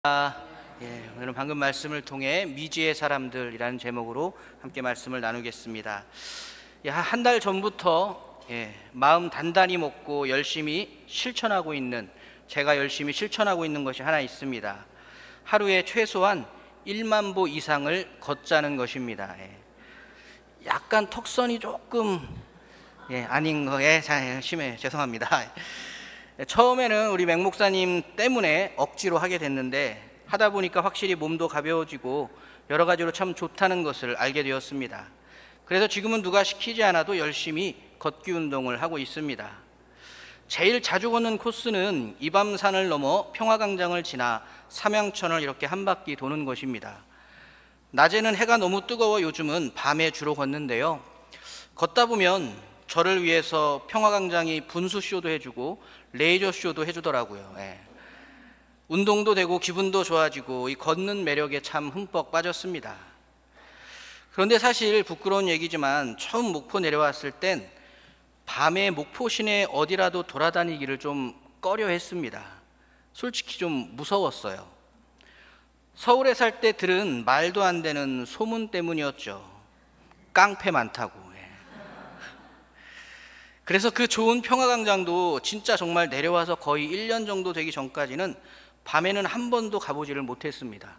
오늘은 방금 말씀을 통해 미지의 사람들이라는 제목으로 함께 말씀을 나누겠습니다. 한 달 전부터 마음 단단히 먹고 열심히 실천하고 있는, 제가 열심히 실천하고 있는 것이 하나 있습니다. 하루에 최소한 1만 보 이상을 걷자는 것입니다. 약간 턱선이 조금 아닌 거에 심해 죄송합니다. 처음에는 우리 맹 목사님 때문에 억지로 하게 됐는데 하다 보니까 확실히 몸도 가벼워지고 여러 가지로 참 좋다는 것을 알게 되었습니다. 그래서 지금은 누가 시키지 않아도 열심히 걷기 운동을 하고 있습니다. 제일 자주 걷는 코스는 이밤산을 넘어 평화광장을 지나 삼양천을 이렇게 한 바퀴 도는 것입니다. 낮에는 해가 너무 뜨거워 요즘은 밤에 주로 걷는데요. 걷다 보면 저를 위해서 평화광장이 분수쇼도 해주고 레이저쇼도 해주더라고요. 운동도 되고 기분도 좋아지고 이 걷는 매력에 참 흠뻑 빠졌습니다. 그런데 사실 부끄러운 얘기지만 처음 목포 내려왔을 땐 밤에 목포 시내 어디라도 돌아다니기를 좀 꺼려 했습니다. 솔직히 좀 무서웠어요. 서울에 살 때 들은 말도 안 되는 소문 때문이었죠. 깡패 많다고. 그래서 그 좋은 평화광장도 진짜 정말 내려와서 거의 1년 정도 되기 전까지는 밤에는 한 번도 가보지를 못했습니다.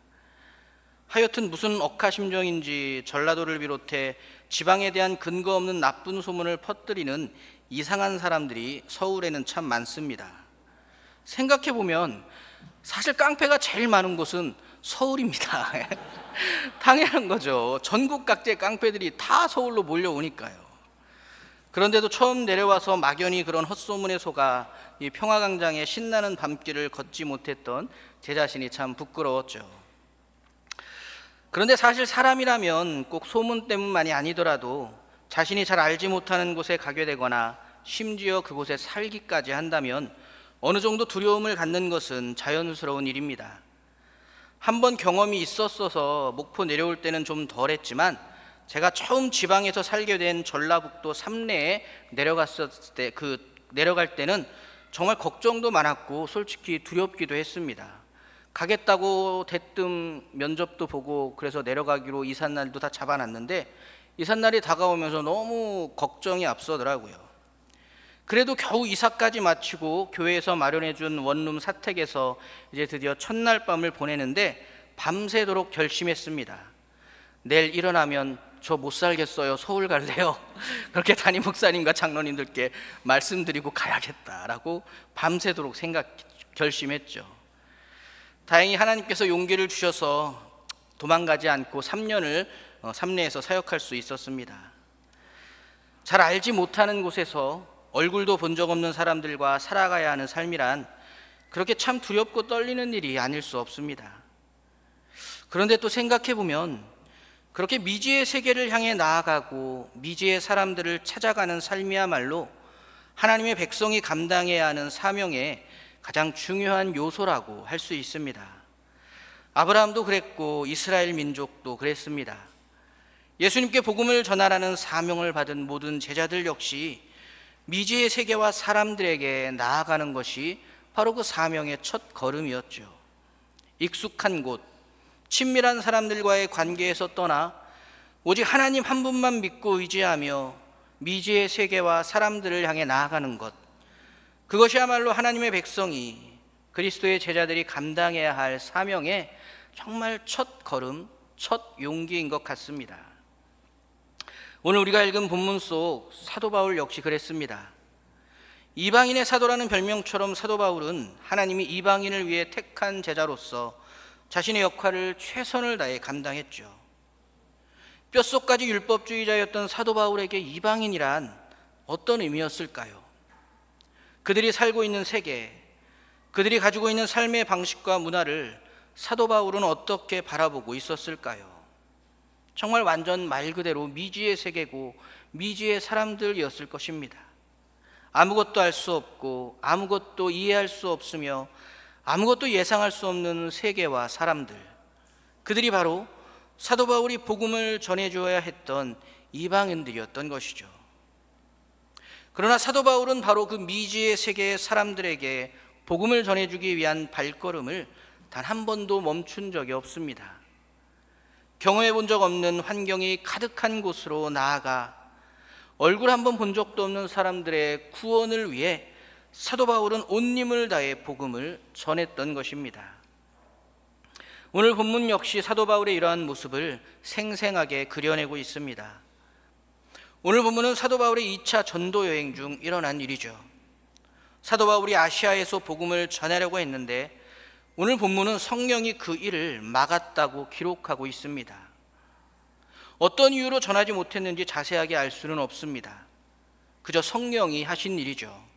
하여튼 무슨 억하심정인지 전라도를 비롯해 지방에 대한 근거 없는 나쁜 소문을 퍼뜨리는 이상한 사람들이 서울에는 참 많습니다. 생각해보면 사실 깡패가 제일 많은 곳은 서울입니다. 당연한 거죠. 전국 각지의 깡패들이 다 서울로 몰려오니까요. 그런데도 처음 내려와서 막연히 그런 헛소문에 속아 이 평화광장의 신나는 밤길을 걷지 못했던 제 자신이 참 부끄러웠죠. 그런데 사실 사람이라면 꼭 소문 때문만이 아니더라도 자신이 잘 알지 못하는 곳에 가게 되거나 심지어 그곳에 살기까지 한다면 어느 정도 두려움을 갖는 것은 자연스러운 일입니다. 한번 경험이 있었어서 목포 내려올 때는 좀 덜했지만 제가 처음 지방에서 살게 된 전라북도 삼내에 내려갈 때는 정말 걱정도 많았고 솔직히 두렵기도 했습니다. 가겠다고 대뜸 면접도 보고 그래서 내려가기로 이삿날도 다 잡아놨는데 이삿날이 다가오면서 너무 걱정이 앞서더라고요. 그래도 겨우 이사까지 마치고 교회에서 마련해준 원룸 사택에서 이제 드디어 첫날 밤을 보내는데 밤새도록 결심했습니다. 내일 일어나면 저 못 살겠어요. 서울 갈래요. 그렇게 담임 목사님과 장로님들께 말씀드리고 가야겠다라고 밤새도록 결심했죠. 다행히 하나님께서 용기를 주셔서 도망가지 않고 3년을 삼내에서 사역할 수 있었습니다. 잘 알지 못하는 곳에서 얼굴도 본 적 없는 사람들과 살아가야 하는 삶이란 그렇게 참 두렵고 떨리는 일이 아닐 수 없습니다. 그런데 또 생각해보면 그렇게 미지의 세계를 향해 나아가고 미지의 사람들을 찾아가는 삶이야말로 하나님의 백성이 감당해야 하는 사명의 가장 중요한 요소라고 할 수 있습니다. 아브라함도 그랬고 이스라엘 민족도 그랬습니다. 예수님께 복음을 전하라는 사명을 받은 모든 제자들 역시 미지의 세계와 사람들에게 나아가는 것이 바로 그 사명의 첫 걸음이었죠. 익숙한 곳, 친밀한 사람들과의 관계에서 떠나 오직 하나님 한 분만 믿고 의지하며 미지의 세계와 사람들을 향해 나아가는 것, 그것이야말로 하나님의 백성이 그리스도의 제자들이 감당해야 할 사명의 정말 첫 걸음, 첫 용기인 것 같습니다. 오늘 우리가 읽은 본문 속 사도 바울 역시 그랬습니다. 이방인의 사도라는 별명처럼 사도 바울은 하나님이 이방인을 위해 택한 제자로서 자신의 역할을 최선을 다해 감당했죠. 뼛속까지 율법주의자였던 사도 바울에게 이방인이란 어떤 의미였을까요? 그들이 살고 있는 세계, 그들이 가지고 있는 삶의 방식과 문화를 사도 바울은 어떻게 바라보고 있었을까요? 정말 완전 말 그대로 미지의 세계고 미지의 사람들이었을 것입니다. 아무것도 알 수 없고 아무것도 이해할 수 없으며 아무것도 예상할 수 없는 세계와 사람들, 그들이 바로 사도 바울이 복음을 전해줘야 했던 이방인들이었던 것이죠. 그러나 사도 바울은 바로 그 미지의 세계의 사람들에게 복음을 전해주기 위한 발걸음을 단 한 번도 멈춘 적이 없습니다. 경험해 본 적 없는 환경이 가득한 곳으로 나아가 얼굴 한 번 본 적도 없는 사람들의 구원을 위해 사도 바울은 온 힘을 다해 복음을 전했던 것입니다. 오늘 본문 역시 사도 바울의 이러한 모습을 생생하게 그려내고 있습니다. 오늘 본문은 사도 바울의 2차 전도 여행 중 일어난 일이죠. 사도 바울이 아시아에서 복음을 전하려고 했는데 오늘 본문은 성령이 그 일을 막았다고 기록하고 있습니다. 어떤 이유로 전하지 못했는지 자세하게 알 수는 없습니다. 그저 성령이 하신 일이죠.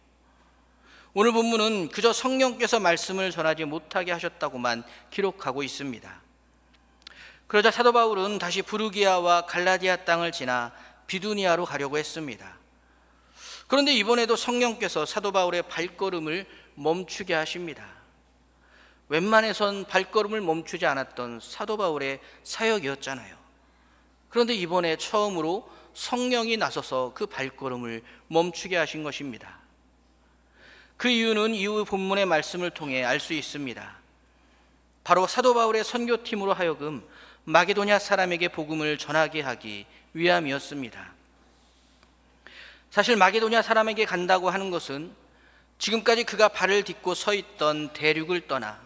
오늘 본문은 그저 성령께서 말씀을 전하지 못하게 하셨다고만 기록하고 있습니다. 그러자 사도 바울은 다시 부르기아와 갈라디아 땅을 지나 비두니아로 가려고 했습니다. 그런데 이번에도 성령께서 사도 바울의 발걸음을 멈추게 하십니다. 웬만해선 발걸음을 멈추지 않았던 사도 바울의 사역이었잖아요. 그런데 이번에 처음으로 성령이 나서서 그 발걸음을 멈추게 하신 것입니다. 그 이유는 이후 본문의 말씀을 통해 알 수 있습니다. 바로 사도 바울의 선교팀으로 하여금 마게도냐 사람에게 복음을 전하게 하기 위함이었습니다. 사실 마게도냐 사람에게 간다고 하는 것은 지금까지 그가 발을 딛고 서 있던 대륙을 떠나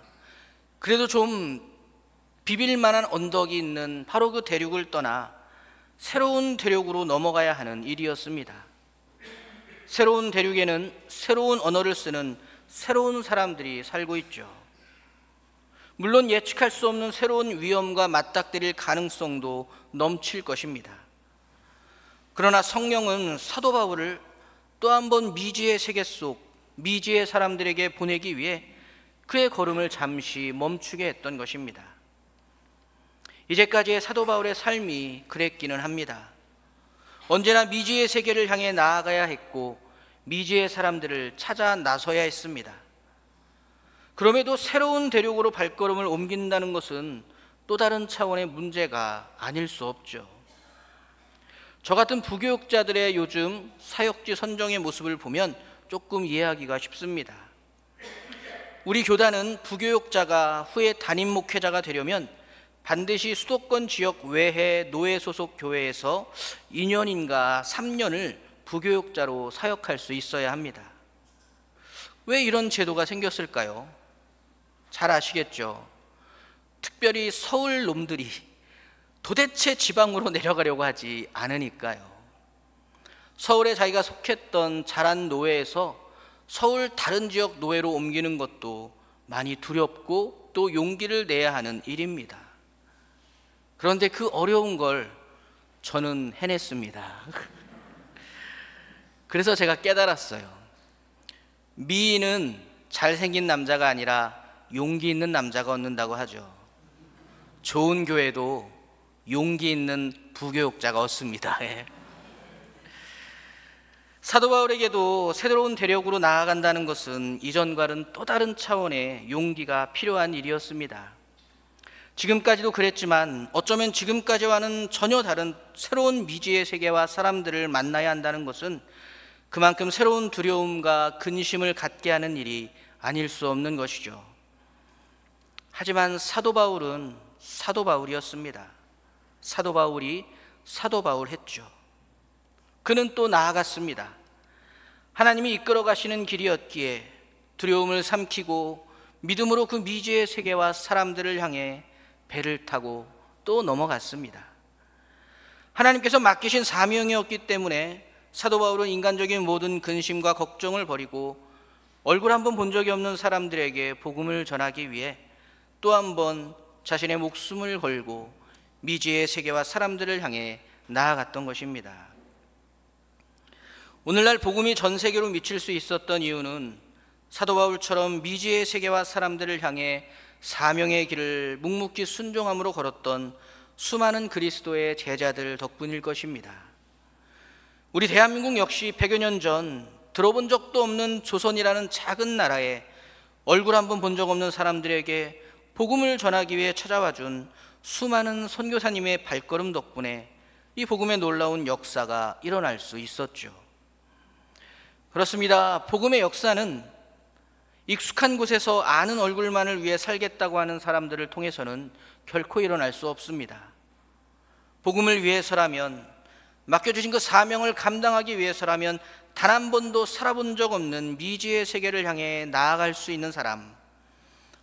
그래도 좀 비빌 만한 언덕이 있는 바로 그 대륙을 떠나 새로운 대륙으로 넘어가야 하는 일이었습니다. 새로운 대륙에는 새로운 언어를 쓰는 새로운 사람들이 살고 있죠. 물론 예측할 수 없는 새로운 위험과 맞닥뜨릴 가능성도 넘칠 것입니다. 그러나 성령은 사도 바울을 또 한 번 미지의 세계 속 미지의 사람들에게 보내기 위해 그의 걸음을 잠시 멈추게 했던 것입니다. 이제까지의 사도 바울의 삶이 그랬기는 합니다. 언제나 미지의 세계를 향해 나아가야 했고 미지의 사람들을 찾아 나서야 했습니다. 그럼에도 새로운 대륙으로 발걸음을 옮긴다는 것은 또 다른 차원의 문제가 아닐 수 없죠. 저 같은 부교육자들의 요즘 사역지 선정의 모습을 보면 조금 이해하기가 쉽습니다. 우리 교단은 부교육자가 후에 담임 목회자가 되려면 반드시 수도권 지역 외해 노예 소속 교회에서 2년인가 3년을 부교육자로 사역할 수 있어야 합니다. 왜 이런 제도가 생겼을까요? 잘 아시겠죠? 특별히 서울 놈들이 도대체 지방으로 내려가려고 하지 않으니까요. 서울에 자기가 속했던 자란 노예에서 서울 다른 지역 노예로 옮기는 것도 많이 두렵고 또 용기를 내야 하는 일입니다. 그런데 그 어려운 걸 저는 해냈습니다. 그래서 제가 깨달았어요. 미인은 잘생긴 남자가 아니라 용기 있는 남자가 얻는다고 하죠. 좋은 교회도 용기 있는 부교육자가 얻습니다. 사도 바울에게도 새로운 대륙으로 나아간다는 것은 이전과는 또 다른 차원의 용기가 필요한 일이었습니다. 지금까지도 그랬지만 어쩌면 지금까지와는 전혀 다른 새로운 미지의 세계와 사람들을 만나야 한다는 것은 그만큼 새로운 두려움과 근심을 갖게 하는 일이 아닐 수 없는 것이죠. 하지만 사도 바울은 사도 바울이었습니다. 사도 바울이 사도 바울 했죠. 그는 또 나아갔습니다. 하나님이 이끌어 가시는 길이었기에 두려움을 삼키고 믿음으로 그 미지의 세계와 사람들을 향해 배를 타고 또 넘어갔습니다. 하나님께서 맡기신 사명이었기 때문에 사도 바울은 인간적인 모든 근심과 걱정을 버리고 얼굴 한 번 본 적이 없는 사람들에게 복음을 전하기 위해 또 한 번 자신의 목숨을 걸고 미지의 세계와 사람들을 향해 나아갔던 것입니다. 오늘날 복음이 전 세계로 미칠 수 있었던 이유는 사도 바울처럼 미지의 세계와 사람들을 향해 사명의 길을 묵묵히 순종함으로 걸었던 수많은 그리스도의 제자들 덕분일 것입니다. 우리 대한민국 역시 100여 년 전 들어본 적도 없는 조선이라는 작은 나라에 얼굴 한번 본 적 없는 사람들에게 복음을 전하기 위해 찾아와 준 수많은 선교사님의 발걸음 덕분에 이 복음의 놀라운 역사가 일어날 수 있었죠. 그렇습니다. 복음의 역사는 익숙한 곳에서 아는 얼굴만을 위해 살겠다고 하는 사람들을 통해서는 결코 일어날 수 없습니다. 복음을 위해서라면, 맡겨주신 그 사명을 감당하기 위해서라면 단 한 번도 살아본 적 없는 미지의 세계를 향해 나아갈 수 있는 사람,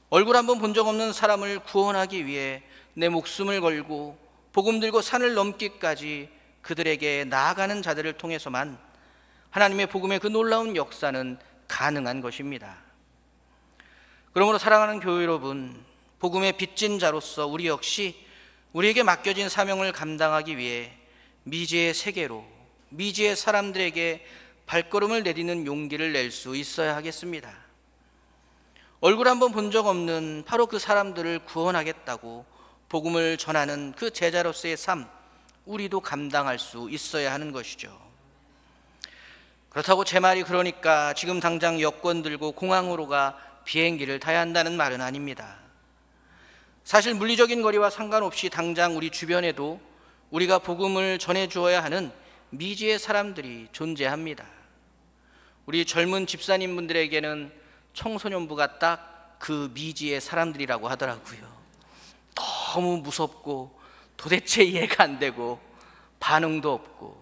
얼굴 한 번 본 적 없는 사람을 구원하기 위해 내 목숨을 걸고 복음 들고 산을 넘기까지 그들에게 나아가는 자들을 통해서만 하나님의 복음의 그 놀라운 역사는 가능한 것입니다. 그러므로 사랑하는 교회 여러분, 복음의 빚진 자로서 우리 역시 우리에게 맡겨진 사명을 감당하기 위해 미지의 세계로, 미지의 사람들에게 발걸음을 내딛는 용기를 낼 수 있어야 하겠습니다. 얼굴 한번 본 적 없는 바로 그 사람들을 구원하겠다고 복음을 전하는 그 제자로서의 삶, 우리도 감당할 수 있어야 하는 것이죠. 그렇다고 제 말이 그러니까 지금 당장 여권 들고 공항으로 가 비행기를 타야 한다는 말은 아닙니다. 사실 물리적인 거리와 상관없이 당장 우리 주변에도 우리가 복음을 전해 주어야 하는 미지의 사람들이 존재합니다. 우리 젊은 집사님분들에게는 청소년부가 딱 그 미지의 사람들이라고 하더라고요. 너무 무섭고 도대체 이해가 안 되고 반응도 없고,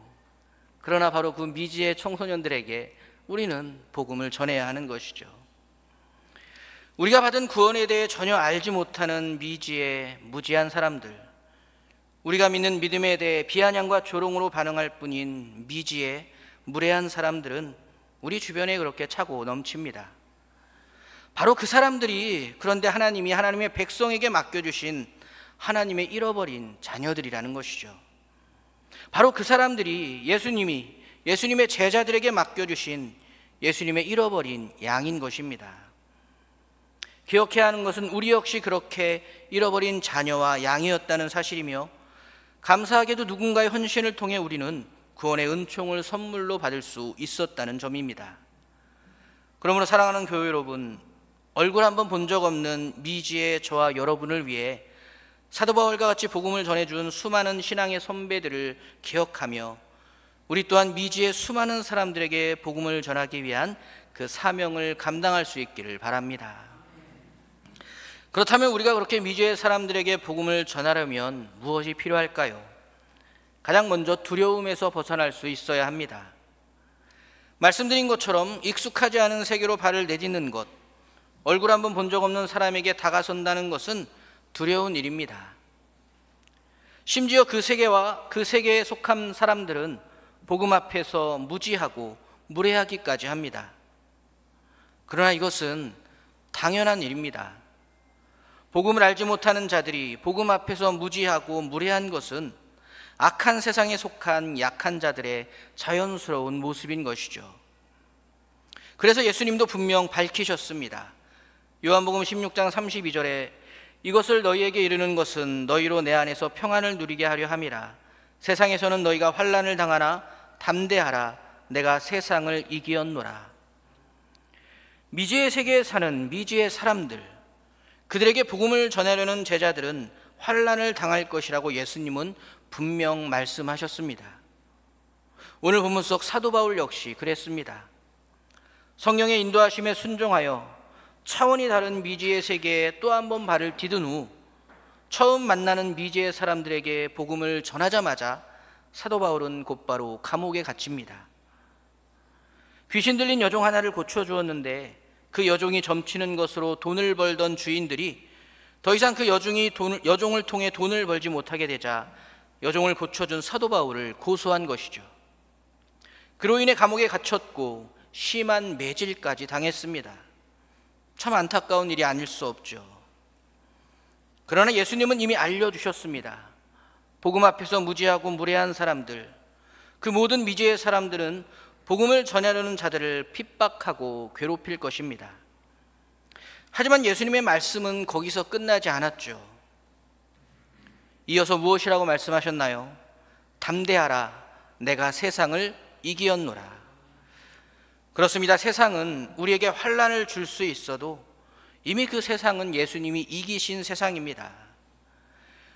그러나 바로 그 미지의 청소년들에게 우리는 복음을 전해야 하는 것이죠. 우리가 받은 구원에 대해 전혀 알지 못하는 미지의 무지한 사람들, 우리가 믿는 믿음에 대해 비아냥과 조롱으로 반응할 뿐인 미지의 무례한 사람들은 우리 주변에 그렇게 차고 넘칩니다. 바로 그 사람들이 그런데 하나님이 하나님의 백성에게 맡겨주신 하나님의 잃어버린 자녀들이라는 것이죠. 바로 그 사람들이 예수님의 제자들에게 맡겨주신 예수님의 잃어버린 양인 것입니다. 기억해야 하는 것은 우리 역시 그렇게 잃어버린 자녀와 양이었다는 사실이며, 감사하게도 누군가의 헌신을 통해 우리는 구원의 은총을 선물로 받을 수 있었다는 점입니다. 그러므로 사랑하는 교회 여러분, 얼굴 한번 본 적 없는 미지의 저와 여러분을 위해 사도 바울과 같이 복음을 전해준 수많은 신앙의 선배들을 기억하며 우리 또한 미지의 수많은 사람들에게 복음을 전하기 위한 그 사명을 감당할 수 있기를 바랍니다. 그렇다면 우리가 그렇게 미지의 사람들에게 복음을 전하려면 무엇이 필요할까요? 가장 먼저 두려움에서 벗어날 수 있어야 합니다. 말씀드린 것처럼 익숙하지 않은 세계로 발을 내딛는 것, 얼굴 한번 본 적 없는 사람에게 다가선다는 것은 두려운 일입니다. 심지어 그 세계에 속한 사람들은 복음 앞에서 무지하고 무례하기까지 합니다. 그러나 이것은 당연한 일입니다. 복음을 알지 못하는 자들이 복음 앞에서 무지하고 무례한 것은 악한 세상에 속한 약한 자들의 자연스러운 모습인 것이죠. 그래서 예수님도 분명 밝히셨습니다. 요한복음 16장 32절에 이것을 너희에게 이르는 것은 너희로 내 안에서 평안을 누리게 하려 함이라. 세상에서는 너희가 환난을 당하나 담대하라. 내가 세상을 이기었노라. 미지의 세계에 사는 미지의 사람들, 그들에게 복음을 전하려는 제자들은 환난을 당할 것이라고 예수님은 분명 말씀하셨습니다. 오늘 본문 속 사도 바울 역시 그랬습니다. 성령의 인도하심에 순종하여 차원이 다른 미지의 세계에 또 한 번 발을 디딘 후 처음 만나는 미지의 사람들에게 복음을 전하자마자 사도 바울은 곧바로 감옥에 gat습니다. 귀신 들린 여종 하나를 고쳐주었는데 그 여종이 점치는 것으로 돈을 벌던 주인들이 더 이상 그 여종을 통해 돈을 벌지 못하게 되자 여종을 고쳐준 사도 바울을 고소한 것이죠. 그로 인해 감옥에 갇혔고 심한 매질까지 당했습니다. 참 안타까운 일이 아닐 수 없죠. 그러나 예수님은 이미 알려주셨습니다. 복음 앞에서 무지하고 무례한 사람들, 그 모든 미지의 사람들은 복음을 전하려는 자들을 핍박하고 괴롭힐 것입니다. 하지만 예수님의 말씀은 거기서 끝나지 않았죠. 이어서 무엇이라고 말씀하셨나요? 담대하라. 내가 세상을 이기었노라. 그렇습니다. 세상은 우리에게 환난을 줄 수 있어도 이미 그 세상은 예수님이 이기신 세상입니다.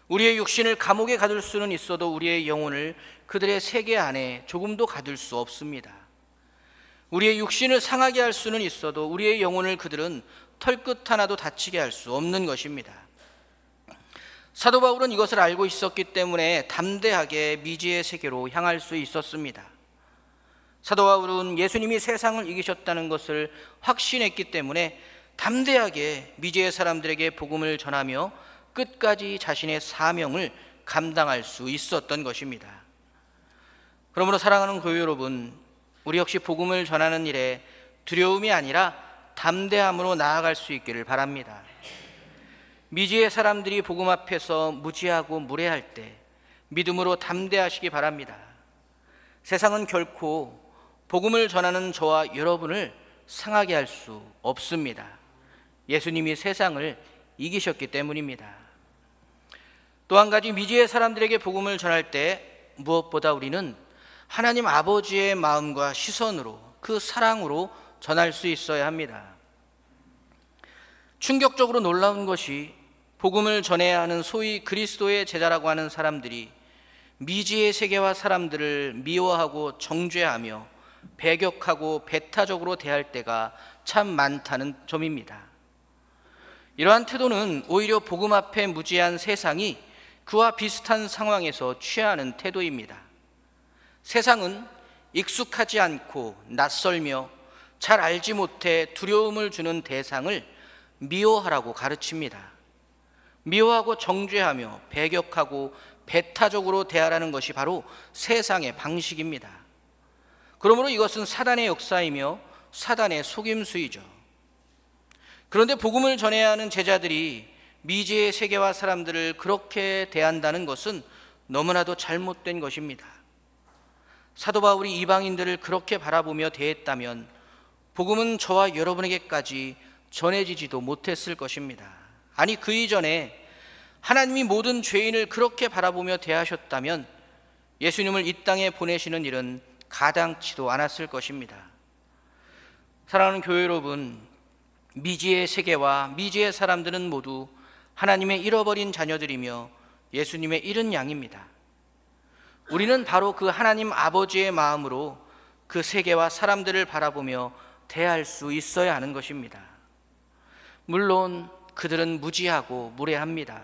우리의 육신을 감옥에 가둘 수는 있어도 우리의 영혼을 그들의 세계 안에 조금도 가둘 수 없습니다. 우리의 육신을 상하게 할 수는 있어도 우리의 영혼을 그들은 털끝 하나도 다치게 할 수 없는 것입니다. 사도 바울은 이것을 알고 있었기 때문에 담대하게 미지의 세계로 향할 수 있었습니다. 사도 바울은 예수님이 세상을 이기셨다는 것을 확신했기 때문에 담대하게 미지의 사람들에게 복음을 전하며 끝까지 자신의 사명을 감당할 수 있었던 것입니다. 그러므로 사랑하는 교회 여러분, 우리 역시 복음을 전하는 일에 두려움이 아니라 담대함으로 나아갈 수 있기를 바랍니다. 미지의 사람들이 복음 앞에서 무지하고 무례할 때 믿음으로 담대하시기 바랍니다. 세상은 결코 복음을 전하는 저와 여러분을 상하게 할 수 없습니다. 예수님이 세상을 이기셨기 때문입니다. 또 한 가지, 미지의 사람들에게 복음을 전할 때 무엇보다 우리는 하나님 아버지의 마음과 시선으로, 그 사랑으로 전할 수 있어야 합니다. 충격적으로 놀라운 것이 복음을 전해야 하는 소위 그리스도의 제자라고 하는 사람들이 미지의 세계와 사람들을 미워하고 정죄하며 배격하고 배타적으로 대할 때가 참 많다는 점입니다. 이러한 태도는 오히려 복음 앞에 무지한 세상이 그와 비슷한 상황에서 취하는 태도입니다. 세상은 익숙하지 않고 낯설며 잘 알지 못해 두려움을 주는 대상을 미워하라고 가르칩니다. 미워하고 정죄하며 배격하고 배타적으로 대하라는 것이 바로 세상의 방식입니다. 그러므로 이것은 사단의 역사이며 사단의 속임수이죠. 그런데 복음을 전해야 하는 제자들이 미지의 세계와 사람들을 그렇게 대한다는 것은 너무나도 잘못된 것입니다. 사도 바울이 이방인들을 그렇게 바라보며 대했다면 복음은 저와 여러분에게까지 전해지지도 못했을 것입니다. 아니, 그 이전에 하나님이 모든 죄인을 그렇게 바라보며 대하셨다면 예수님을 이 땅에 보내시는 일은 가당치도 않았을 것입니다. 사랑하는 교회 여러분, 미지의 세계와 미지의 사람들은 모두 하나님의 잃어버린 자녀들이며 예수님의 잃은 양입니다. 우리는 바로 그 하나님 아버지의 마음으로 그 세계와 사람들을 바라보며 대할 수 있어야 하는 것입니다. 물론 그들은 무지하고 무례합니다.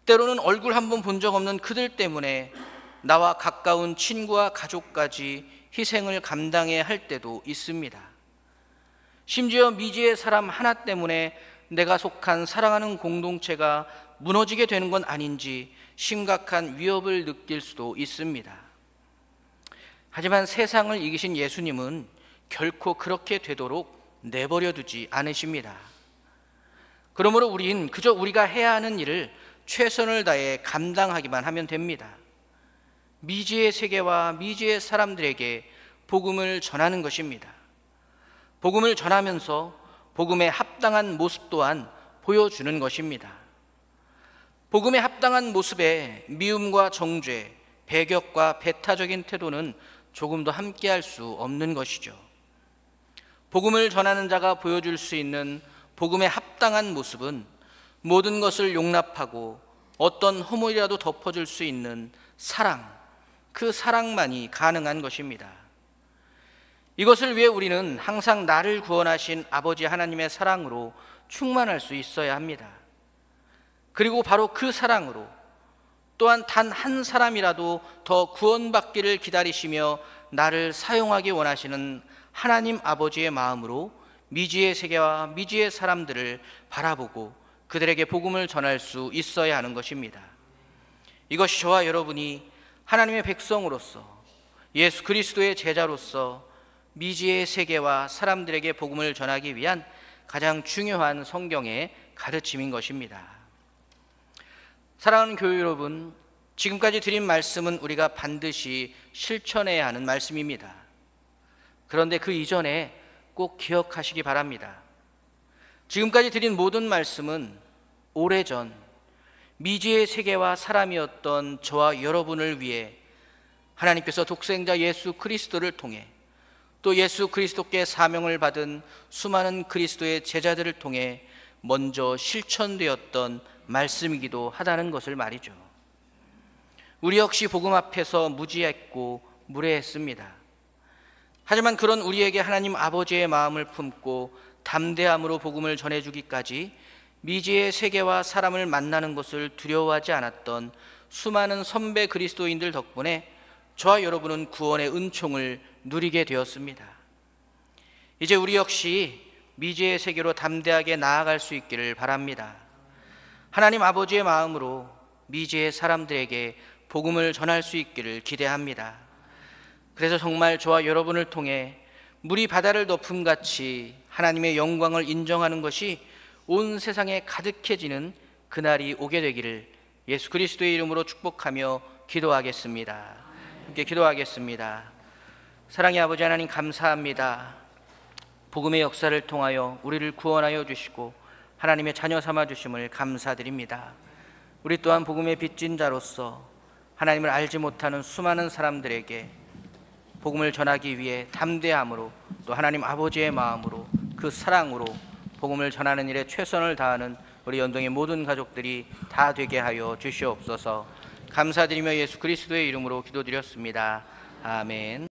때로는 얼굴 한번 본 적 없는 그들 때문에 나와 가까운 친구와 가족까지 희생을 감당해야 할 때도 있습니다. 심지어 미지의 사람 하나 때문에 내가 속한 사랑하는 공동체가 무너지게 되는 건 아닌지 심각한 위협을 느낄 수도 있습니다. 하지만 세상을 이기신 예수님은 결코 그렇게 되도록 내버려 두지 않으십니다. 그러므로 우린 그저 우리가 해야 하는 일을 최선을 다해 감당하기만 하면 됩니다. 미지의 세계와 미지의 사람들에게 복음을 전하는 것입니다. 복음을 전하면서 복음에 합당한 모습 또한 보여주는 것입니다. 복음에 합당한 모습에 미움과 정죄, 배격과 배타적인 태도는 조금도 함께할 수 없는 것이죠. 복음을 전하는 자가 보여줄 수 있는 복음에 합당한 모습은 모든 것을 용납하고 어떤 허물이라도 덮어줄 수 있는 사랑, 그 사랑만이 가능한 것입니다. 이것을 위해 우리는 항상 나를 구원하신 아버지 하나님의 사랑으로 충만할 수 있어야 합니다. 그리고 바로 그 사랑으로 또한 단 한 사람이라도 더 구원받기를 기다리시며 나를 사용하기 원하시는 하나님 아버지의 마음으로 미지의 세계와 미지의 사람들을 바라보고 그들에게 복음을 전할 수 있어야 하는 것입니다. 이것이 저와 여러분이 하나님의 백성으로서, 예수 그리스도의 제자로서 미지의 세계와 사람들에게 복음을 전하기 위한 가장 중요한 성경의 가르침인 것입니다. 사랑하는 교회 여러분, 지금까지 드린 말씀은 우리가 반드시 실천해야 하는 말씀입니다. 그런데 그 이전에 꼭 기억하시기 바랍니다. 지금까지 드린 모든 말씀은 오래전 미지의 세계와 사람이었던 저와 여러분을 위해 하나님께서 독생자 예수 그리스도를 통해 또 예수 그리스도께 사명을 받은 수많은 그리스도의 제자들을 통해 먼저 실천되었던 말씀이기도 하다는 것을 말이죠. 우리 역시 복음 앞에서 무지했고 무례했습니다. 하지만 그런 우리에게 하나님 아버지의 마음을 품고 담대함으로 복음을 전해주기까지 미지의 세계와 사람을 만나는 것을 두려워하지 않았던 수많은 선배 그리스도인들 덕분에 저와 여러분은 구원의 은총을 누리게 되었습니다. 이제 우리 역시 미지의 세계로 담대하게 나아갈 수 있기를 바랍니다. 하나님 아버지의 마음으로 미지의 사람들에게 복음을 전할 수 있기를 기대합니다. 그래서 정말 저와 여러분을 통해 물이 바다를 덮음같이 하나님의 영광을 인정하는 것이 온 세상에 가득해지는 그날이 오게 되기를 예수 그리스도의 이름으로 축복하며 기도하겠습니다. 함께 기도하겠습니다. 사랑의 아버지 하나님, 감사합니다. 복음의 역사를 통하여 우리를 구원하여 주시고 하나님의 자녀 삼아 주심을 감사드립니다. 우리 또한 복음의 빚진 자로서 하나님을 알지 못하는 수많은 사람들에게 복음을 전하기 위해 담대함으로 또 하나님 아버지의 마음으로 그 사랑으로 복음을 전하는 일에 최선을 다하는 우리 연동의 모든 가족들이 다 되게 하여 주시옵소서. 감사드리며 예수 그리스도의 이름으로 기도드렸습니다. 아멘.